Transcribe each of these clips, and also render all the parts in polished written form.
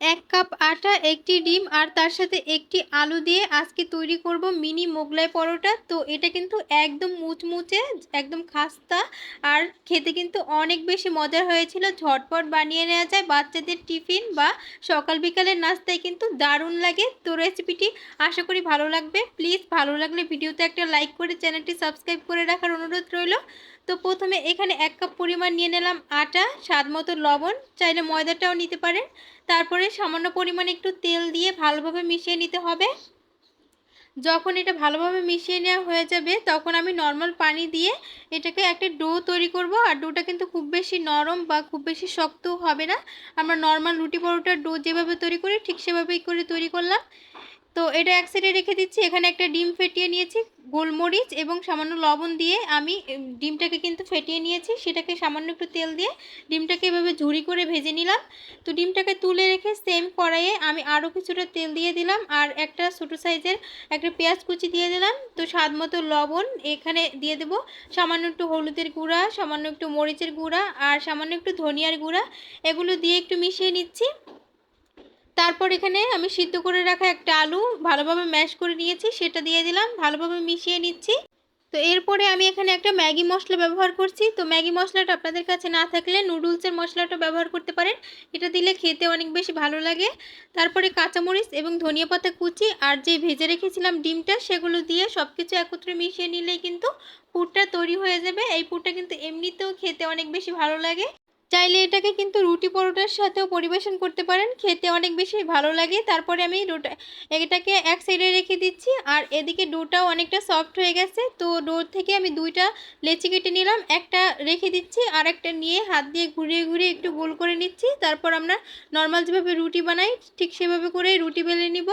1 cup আটা, 1টি ডিম আর তার সাথে 1টি আলু দিয়ে আজকে তৈরি করব মিনি মোগলাই পরোটা। তো এটা কিন্তু একদম মুচমুচে, একদম খাস্তা আর খেতে কিন্তু অনেক বেশি মজার হয়েছিল। ঝটপট বানিয়ে নেওয়া যায়, বাচ্চাদের টিফিন বা সকাল বিকালের নাস্তায় কিন্তু দারুণ লাগে। তো রেসিপিটি আশা করি ভালো লাগবে। প্লিজ ভালো লাগলে ভিডিওতে একটা লাইক করে চ্যানেলটি সাবস্ক্রাইব করে রাখার অনুরোধ রইল। তো প্রথমে এখানে 1 কাপ পরিমাণ নিয়ে নিলাম আটা, স্বাদ মতো লবণ, চাইলে ময়দাটাও নিতে পারেন। তারপরে সামান্য পরিমাণে একটু তেল দিয়ে ভালোভাবে মিশিয়ে নিতে হবে। যখন এটা ভালোভাবে মিশিয়ে নেওয়া হয়ে যাবে তখন আমি নর্মাল পানি দিয়ে এটাকে একটা ডো তৈরি করব। আর ডোটা কিন্তু খুব বেশি নরম বা খুব বেশি শক্তও হবে না। আমরা নর্মাল রুটি পরোটার ডো যেভাবে তৈরি করি ঠিক সেভাবেই করে তৈরি করলাম। তো এটা এক সাইডে রেখে দিচ্ছি। এখানে একটা ডিম ফেটিয়ে নিয়েছি, গোলমরিচ এবং সামান্য লবণ দিয়ে আমি ডিমটাকে কিন্তু ফেটিয়ে নিয়েছি। সেটাকে সামান্য একটু তেল দিয়ে ডিমটাকে এভাবে ঝুরি করে ভেজে নিলাম। তো ডিমটাকে তুলে রেখে সেম কড়াইয়ে আমি আরও কিছুটা তেল দিয়ে দিলাম আর একটা ছোটো সাইজের একটা পেঁয়াজ কুচি দিয়ে দিলাম। তো স্বাদ মতো লবণ এখানে দিয়ে দেব, সামান্য একটু হলুদের গুঁড়া, সামান্য একটু মরিচের গুঁড়া আর সামান্য একটু ধনিয়ার গুঁড়া, এগুলো দিয়ে একটু মিশিয়ে নিচ্ছি। তারপর এখানে আমি সিদ্ধ করে রাখা একটা আলু ভালোভাবে ম্যাশ করে নিয়েছি, সেটা দিয়ে দিলাম, ভালোভাবে মিশিয়ে নিচ্ছি। তো এরপরে আমি এখানে একটা ম্যাগি মশলা ব্যবহার করছি। তো ম্যাগি মশলাটা আপনাদের কাছে না থাকলে নুডলসের মশলাটা ব্যবহার করতে পারেন, এটা দিলে খেতে অনেক বেশি ভালো লাগে। তারপরে কাঁচামরিচ এবং ধনিয়া পাতা কুচি আর যে ভেজে রেখেছিলাম ডিমটা, সেগুলো দিয়ে সব কিছু একত্রে মিশিয়ে নিলেই কিন্তু পুরটা তৈরি হয়ে যাবে। এই পুরটা কিন্তু এমনিতেও খেতে অনেক বেশি ভালো লাগে। চাইলে এটাকে কিন্তু রুটি পরোটার সাথেও পরিবেশন করতে পারেন, খেতে অনেক বেশি ভালো লাগে। তারপরে আমি এটাকে এক সাইডে রেখে দিচ্ছি আর এদিকে ডোটাও অনেকটা সফট হয়ে গেছে। তো ডো থেকে আমি 2টা লেচি কেটে নিলাম, একটা রেখে দিচ্ছি আর একটা নিয়ে হাত দিয়ে ঘুরিয়ে ঘুরিয়ে একটু গোল করে নিচ্ছি। তারপর আমরা নর্মাল যেভাবে রুটি বানাই ঠিক সেভাবে করে রুটি বেলে নিব।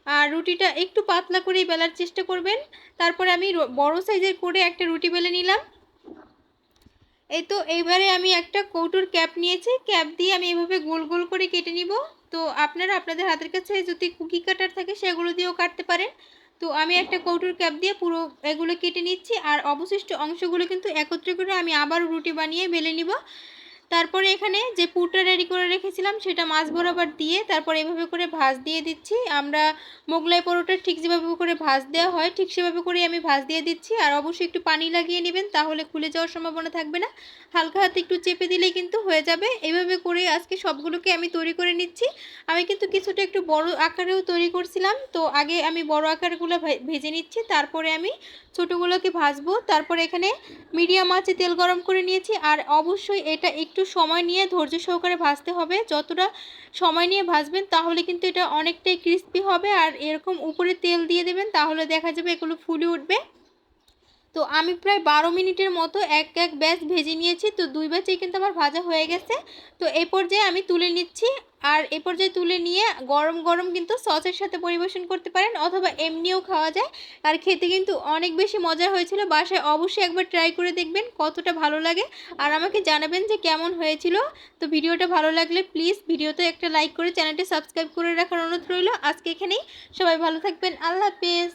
আর রুটিটা একটু পাতলা করেই বেলার চেষ্টা করবেন। তারপরে আমি বড় সাইজের করে একটা রুটি বেলে নিলাম। এই তো এইবারে আমি একটা কৌটোর ক্যাপ নিয়েছি, ক্যাপ দিয়ে আমি এভাবে গোল গোল করে কেটে নিব। তো আপনারা আপনাদের হাতের কাছে যদি কুকি কাটার থাকে সেগুলো দিয়েও কাটতে পারেন। তো আমি একটা কৌটোর ক্যাপ দিয়ে পুরো এগুলো কেটে নিচ্ছি আর অবশিষ্ট অংশগুলো কিন্তু একত্রে করে আমি আবার রুটি বানিয়ে বেলে নিব। তারপরে এখানে যে পুরটা রেডি করে রেখেছিলাম সেটা মাছ বরাবর দিয়ে তারপর এভাবে করে ভাঁজ দিয়ে দিচ্ছি। আমরা মোগলাই পরোটা ঠিক যেভাবে করে ভাঁজ দেওয়া হয় ঠিক সেভাবে করে আমি ভাঁজ দিয়ে দিচ্ছি। আর অবশ্যই একটু পানি লাগিয়ে নেবেন, তাহলে খুলে যাওয়ার সম্ভাবনা থাকবে না। হালকা হাতে একটু চেপে দিলেই কিন্তু হয়ে যাবে। এইভাবে করে আজকে সবগুলোকে আমি তৈরি করে নিচ্ছি। আমি কিন্তু কিছুটা একটু বড় আকারেও তৈরি করছিলাম। তো আগে আমি বড় আকারগুলো ভেজে নিচ্ছি, তারপরে আমি ছোটোগুলোকে ভাজবো। তারপরে এখানে মিডিয়াম আঁচে তেল গরম করে নিয়েছি আর অবশ্যই এটা একটু সময় নিয়ে ধৈর্য সহকারে ভাজতে হবে। যতটা সময় নিয়ে ভাজবেন তাহলে কিন্তু এটা অনেকটাই ক্রিস্পি হবে। আর এরকম উপরে তেল দিয়ে দেবেন, তাহলে দেখা যাবে এগুলো ফুলে উঠবে। তো আমি প্রায় 12 মিনিটের মতো এক এক ব্যাচ ভেজে নিয়েছি। তো 2 ব্যাচেই কিন্তু আমার ভাজা হয়ে গেছে। তো এই পর্যায়ে আমি তুলে নিচ্ছি। আর এই পর্যায়ে তুলে নিয়ে গরম গরম কিন্তু সসের সাথে পরিবেশন করতে পারেন অথবা এমনিও খাওয়া যায়। আর খেতে কিন্তু অনেক বেশি মজা হয়েছিল। বাসায় অবশ্যই একবার ট্রাই করে দেখবেন কতটা ভালো লাগে আর আমাকে জানাবেন যে কেমন হয়েছিল। তো ভিডিওটা ভালো লাগলে প্লিজ ভিডিওতে একটা লাইক করে চ্যানেলটি সাবস্ক্রাইব করে রাখার অনুরোধ রইল। আজকে এখানেই, সবাই ভালো থাকবেন। আল্লাহ হাফেজ।